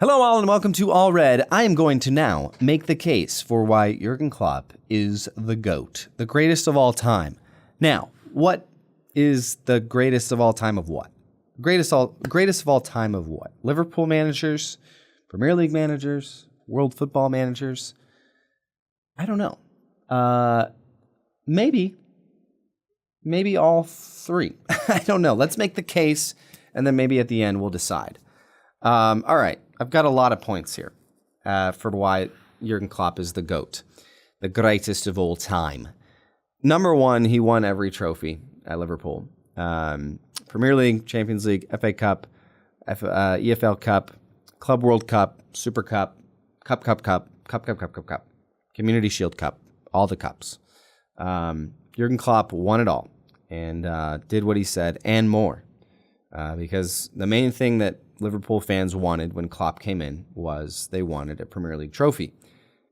Hello all and welcome to All Red. I am going to now make the case for why Jurgen Klopp is the GOAT, the greatest of all time. Now, what is the greatest of all time of what? Greatest of all time of what? Liverpool managers, Premier League managers, World Football managers? I don't know. Maybe all three. I don't know. Let's make the case and then maybe at the end we'll decide. All right. I've got a lot of points here for why Jurgen Klopp is the GOAT, the greatest of all time. Number one, he won every trophy at Liverpool. Premier League, Champions League, FA Cup, EFL Cup, Club World Cup, Super Cup, Cup, Community Shield Cup, all the cups. Jurgen Klopp won it all and did what he said and more. Because the main thing that Liverpool fans wanted when Klopp came in was they wanted a Premier League trophy.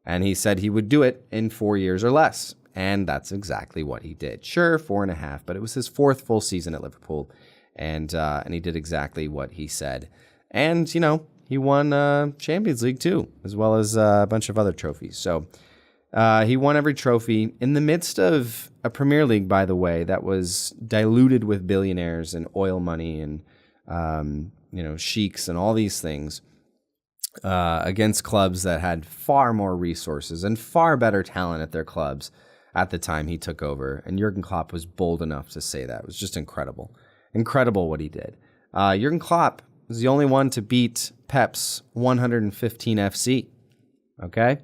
And he said he would do it in 4 years or less. And that's exactly what he did. Sure, 4.5, but it was his fourth full season at Liverpool. And he did exactly what he said. And, you know, he won Champions League too, as well as a bunch of other trophies. So he won every trophy in the midst of a Premier League, by the way, that was diluted with billionaires and oil money and sheiks and all these things against clubs that had far more resources and far better talent at their clubs at the time he took over. And Jurgen Klopp was bold enough to say that. It was just incredible. Incredible what he did. Jurgen Klopp was the only one to beat Pep's 115 FC. Okay?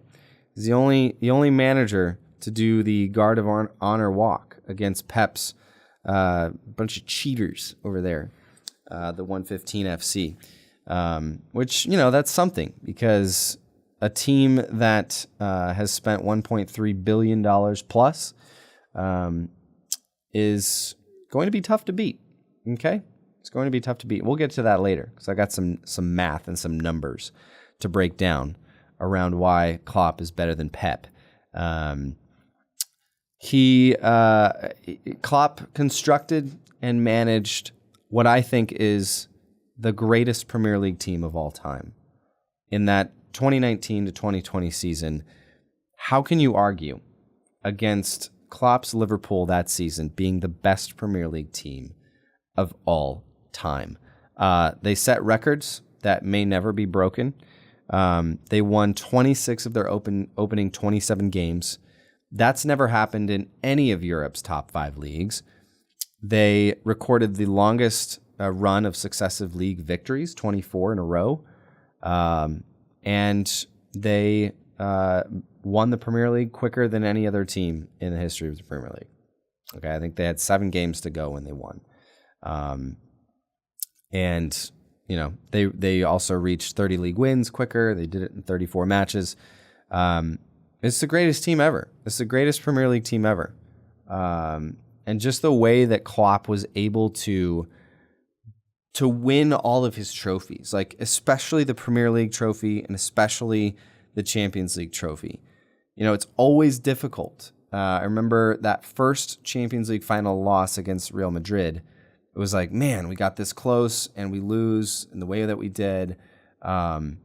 He's the only manager to do the Guard of Honor walk against Pep's bunch of cheaters over there. The 115 FC, which, you know, that's something because a team that has spent $1.3 billion plus is going to be tough to beat, okay? It's going to be tough to beat. We'll get to that later because I got some math and some numbers to break down around why Klopp is better than Pep. Klopp constructed and managed what I think is the greatest Premier League team of all time. In that 2019 to 2020 season, how can you argue against Klopp's Liverpool that season being the best Premier League team of all time? They set records that may never be broken. They won 26 of their opening 27 games. That's never happened in any of Europe's top 5 leagues. They recorded the longest run of successive league victories, 24 in a row. And they won the Premier League quicker than any other team in the history of the Premier League. Okay, I think they had 7 games to go when they won. And, you know, they also reached 30 league wins quicker. They did it in 34 matches. It's the greatest team ever. It's the greatest Premier League team ever. And just the way that Klopp was able to win all of his trophies, like especially the Premier League trophy and especially the Champions League trophy. You know, it's always difficult. I remember that first Champions League final loss against Real Madrid. It was like, man, we got this close and we lose in the way that we did. And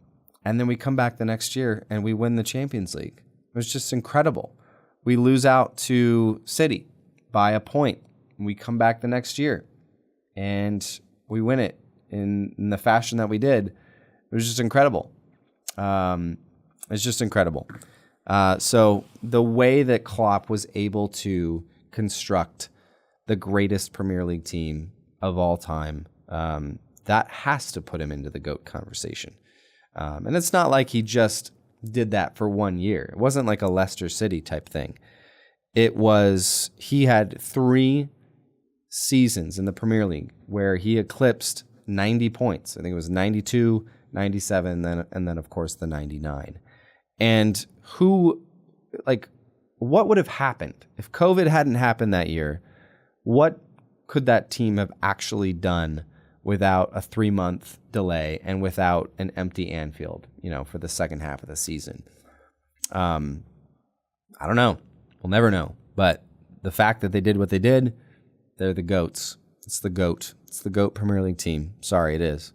then we come back the next year and we win the Champions League. It was just incredible. We lose out to City by a point. We come back the next year and we win it in the fashion that we did. It was just incredible. It's just incredible. So the way that Klopp was able to construct the greatest Premier League team of all time, that has to put him into the GOAT conversation. And it's not like he just did that for 1 year. It wasn't like a Leicester City type thing. It was, he had 3 seasons in the Premier League where he eclipsed 90 points. I think it was 92, 97, and then of course the 99. And what would have happened if COVID hadn't happened that year? What could that team have actually done without a 3-month delay and without an empty Anfield, you know, for the second half of the season? I don't know. We'll never know. But the fact that they did what they did, they're the GOATs. It's the GOAT. It's the GOAT Premier League team. Sorry, it is.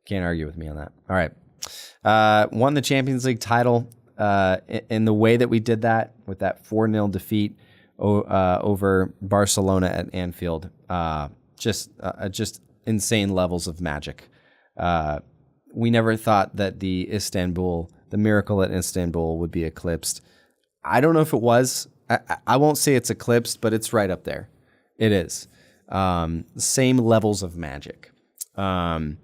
Can't argue with me on that. All right. Won the Champions League title in the way that we did that, with that 4-0 defeat over Barcelona at Anfield. Just insane levels of magic. We never thought that the miracle at Istanbul would be eclipsed. I don't know if it was. I won't say it's eclipsed, but it's right up there. It is. Same levels of magic. Came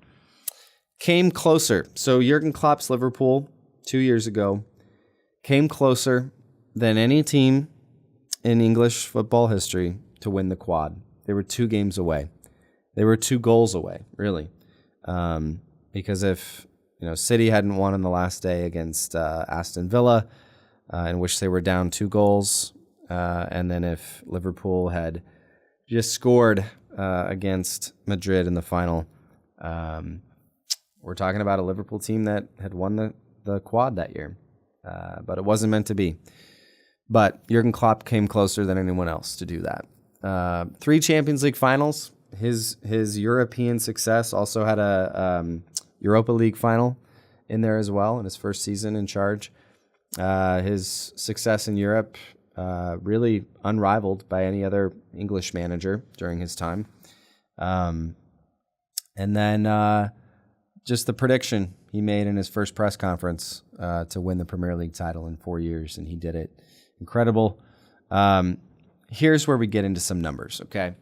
closer. So Jurgen Klopp's Liverpool 2 years ago came closer than any team in English football history to win the quad. They were 2 games away. They were 2 goals away, really. Because if City hadn't won on the last day against Aston Villa, in which they were down 2 goals, and then if Liverpool had just scored against Madrid in the final, we're talking about a Liverpool team that had won the quad that year. But it wasn't meant to be. But Jurgen Klopp came closer than anyone else to do that. 3 Champions League finals. His European success also had a Europa League final in there as well in his first season in charge. His success in Europe really unrivaled by any other English manager during his time. And then just the prediction he made in his first press conference to win the Premier League title in 4 years, and he did it. Incredible. Here's where we get into some numbers, okay?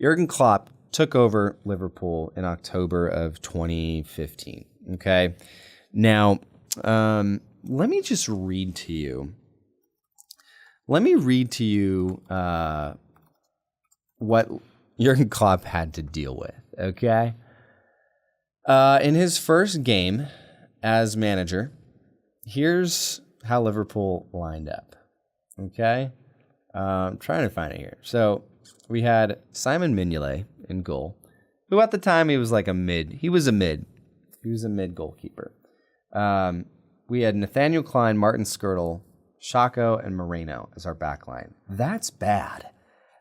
Jurgen Klopp took over Liverpool in October of 2015, okay? Now, let me just read to you. Let me read to you what Jurgen Klopp had to deal with, okay? In his first game as manager, here's how Liverpool lined up, okay? I'm trying to find it here. So we had Simon Mignolet in goal, who at the time he was like a mid. He was a mid goalkeeper. We had Nathaniel Klein, Martin Skirtle, Xhaka, and Moreno as our back line. That's bad.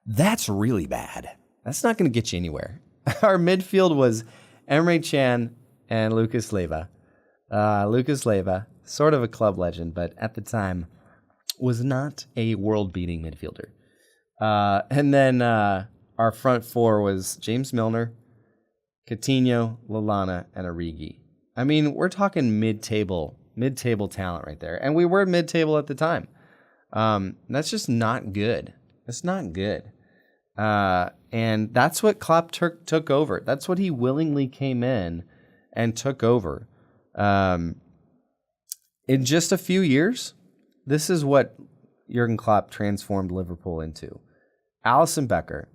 That's really bad. That's not going to get you anywhere. Our midfield was Emre Can and Lucas Leiva. Lucas Leiva, sort of a club legend, but at the time was not a world-beating midfielder. And then our front 4 was James Milner, Coutinho, Lallana, and Origi. I mean, we're talking mid-table talent right there. And we were mid-table at the time. That's just not good. It's not good. And that's what Klopp took over. That's what he willingly came in and took over. In just a few years, this is what Jurgen Klopp transformed Liverpool into. Alisson Becker,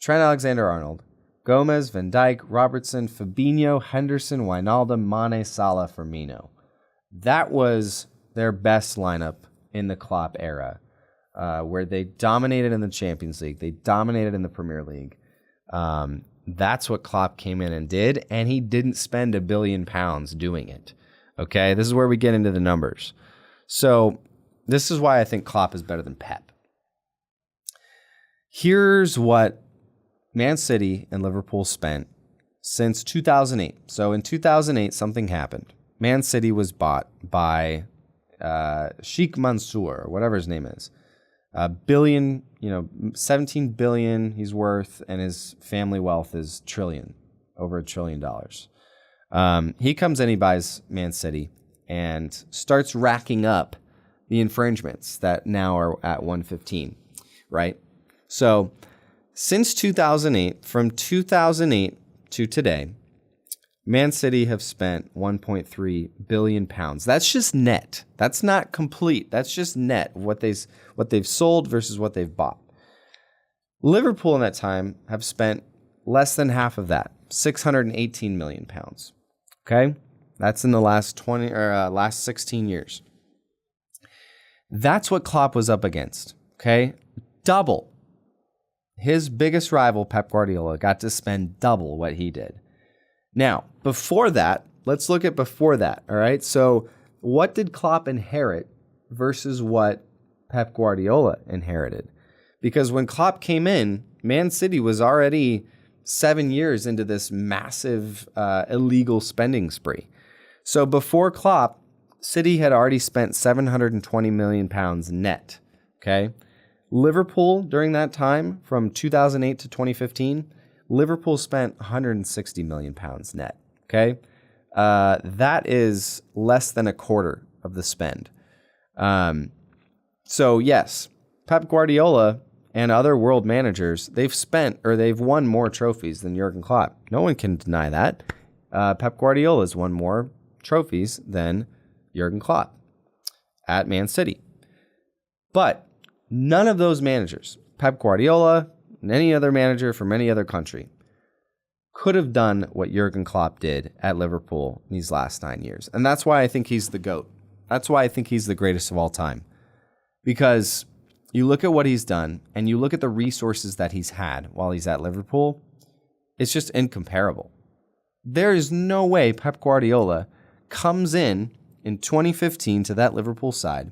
Trent Alexander-Arnold, Gomez, Van Dijk, Robertson, Fabinho, Henderson, Wijnaldum, Mane, Salah, Firmino. That was their best lineup in the Klopp era, where they dominated in the Champions League. They dominated in the Premier League. That's what Klopp came in and did, and he didn't spend £1 billion doing it. Okay, this is where we get into the numbers. So this is why I think Klopp is better than Pep. Here's what Man City and Liverpool spent since 2008. So in 2008, something happened. Man City was bought by Sheikh Mansour, or whatever his name is. $17 billion he's worth, and his family wealth is over $1 trillion. He comes in, he buys Man City, and starts racking up the infringements that now are at 115, right? So since 2008, from 2008 to today, Man City have spent £1.3 billion. That's just net. That's not complete. That's just net, what they've sold versus what they've bought. Liverpool in that time have spent less than half of that, £618 million. Okay? That's in the last 16 years. That's what Klopp was up against. Okay? Double. His biggest rival, Pep Guardiola, got to spend double what he did. Now, before that, let's look at before that, all right? So what did Klopp inherit versus what Pep Guardiola inherited? Because when Klopp came in, Man City was already 7 years into this massive illegal spending spree. So before Klopp, City had already spent £720 million net. Okay. Liverpool during that time, from 2008 to 2015, Liverpool spent £160 million net. Okay. That is less than a quarter of the spend. So yes, Pep Guardiola and other world managers, they've won more trophies than Jurgen Klopp. No one can deny that. Pep Guardiola has won more trophies than Jurgen Klopp at Man City. But none of those managers, Pep Guardiola and any other manager from any other country, could have done what Jurgen Klopp did at Liverpool in these last 9 years. And that's why I think he's the GOAT. That's why I think he's the greatest of all time. Because you look at what he's done and you look at the resources that he's had while he's at Liverpool, it's just incomparable. There is no way Pep Guardiola comes in 2015 to that Liverpool side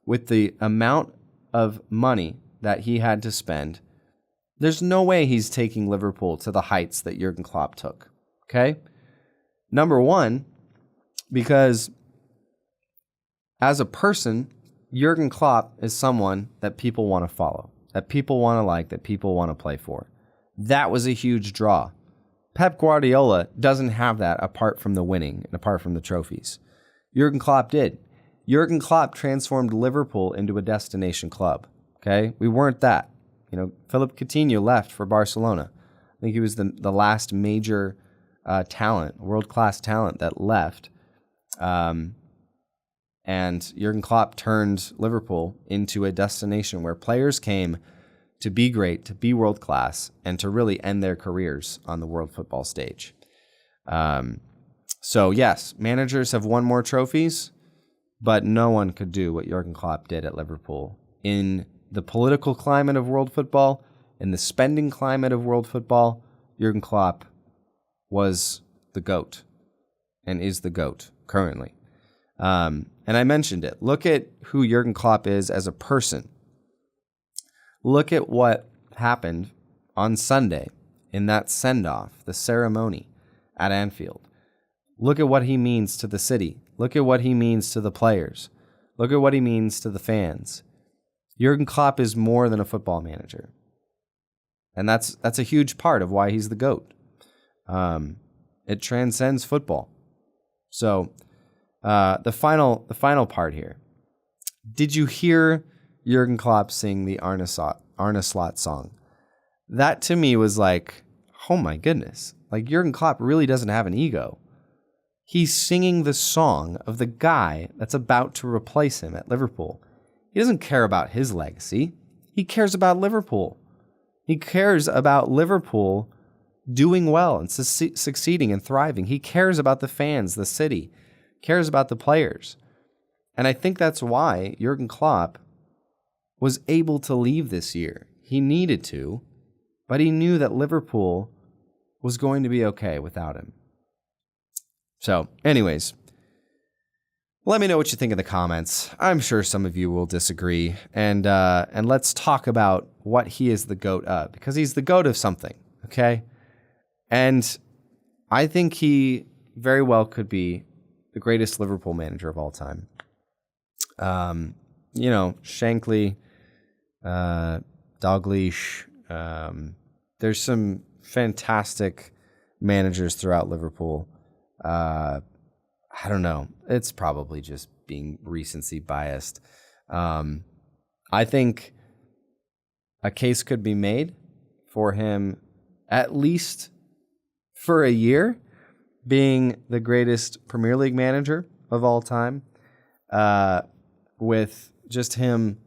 with the amount of money that he had to spend. There's no way he's taking Liverpool to the heights that Jurgen Klopp took. Okay? Number one, because as a person, Jurgen Klopp is someone that people want to follow, that people want to like, that people want to play for. That was a huge draw. Pep Guardiola doesn't have that apart from the winning and apart from the trophies. Jurgen Klopp did. Jurgen Klopp transformed Liverpool into a destination club. Okay? We weren't that. Philippe Coutinho left for Barcelona. I think he was the last major talent, world-class talent that left. And Jurgen Klopp turned Liverpool into a destination where players came to be great, to be world-class, and to really end their careers on the world football stage. So yes, managers have won more trophies, but no one could do what Jurgen Klopp did at Liverpool. In the political climate of world football, in the spending climate of world football, Jurgen Klopp was the GOAT and is the GOAT currently. And I mentioned it. Look at who Jurgen Klopp is as a person. Look at what happened on Sunday in that send-off, the ceremony at Anfield. Look at what he means to the city. Look at what he means to the players. Look at what he means to the fans. Jurgen Klopp is more than a football manager. And that's a huge part of why he's the GOAT. It transcends football. So the final part here. Did you hear Jurgen Klopp sing the Arne Slot song? That to me was like, oh my goodness. Like Jurgen Klopp really doesn't have an ego. He's singing the song of the guy that's about to replace him at Liverpool. He doesn't care about his legacy. He cares about Liverpool. He cares about Liverpool doing well and succeeding and thriving. He cares about the fans, the city, cares about the players. And I think that's why Jurgen Klopp was able to leave this year. He needed to, but he knew that Liverpool was going to be okay without him. So, anyways, let me know what you think in the comments. I'm sure some of you will disagree. And let's talk about what he is the GOAT of, because he's the GOAT of something, okay? And I think he very well could be the greatest Liverpool manager of all time. Shankly, Dalglish. There's some fantastic managers throughout Liverpool. I don't know. It's probably just being recency biased. I think a case could be made for him, at least for a year, being the greatest Premier League manager of all time, with just him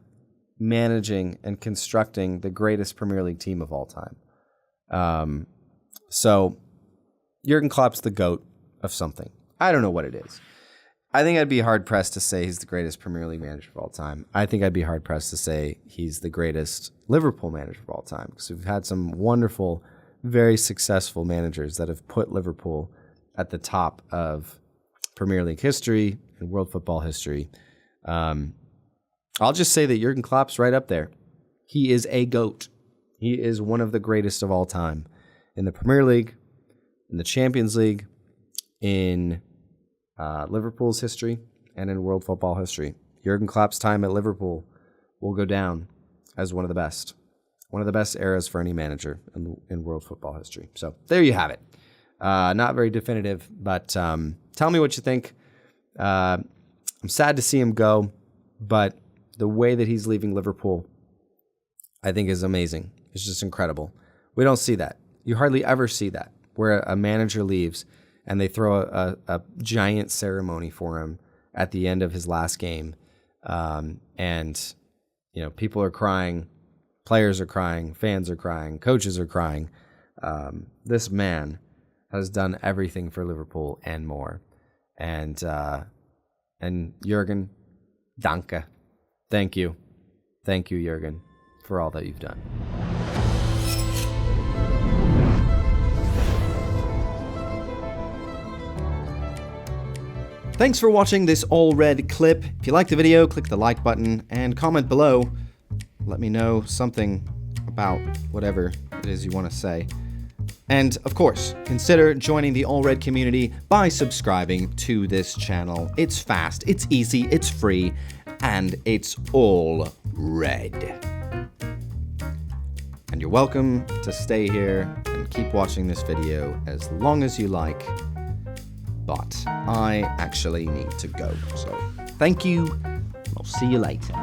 managing and constructing the greatest Premier League team of all time. So Jurgen Klopp's the GOAT of something. I don't know what it is. I think I'd be hard-pressed to say he's the greatest Premier League manager of all time. I think I'd be hard-pressed to say he's the greatest Liverpool manager of all time, because we've had some wonderful, very successful managers that have put Liverpool at the top of Premier League history and world football history. I'll just say that Jurgen Klopp's right up there. He is a GOAT. He is one of the greatest of all time in the Premier League, in the Champions League, in Liverpool's history and in world football history. Jurgen Klopp's time at Liverpool will go down as one of the best eras for any manager in world football history. So there you have it. Not very definitive, but tell me what you think. I'm sad to see him go, but the way that he's leaving Liverpool, I think, is amazing. It's just incredible. We don't see that. You hardly ever see that, where a manager leaves and they throw a giant ceremony for him at the end of his last game. And, people are crying, players are crying, fans are crying, coaches are crying. This man has done everything for Liverpool and more. And Jurgen, danke. Thank you. Thank you, Jurgen, for all that you've done. Thanks for watching this all-red clip. If you liked the video, click the like button and comment below. Let me know something about whatever it is you want to say. And, of course, consider joining the All Red community by subscribing to this channel. It's fast, it's easy, it's free, and it's all red. And you're welcome to stay here and keep watching this video as long as you like. But I actually need to go. So, thank you. I'll see you later.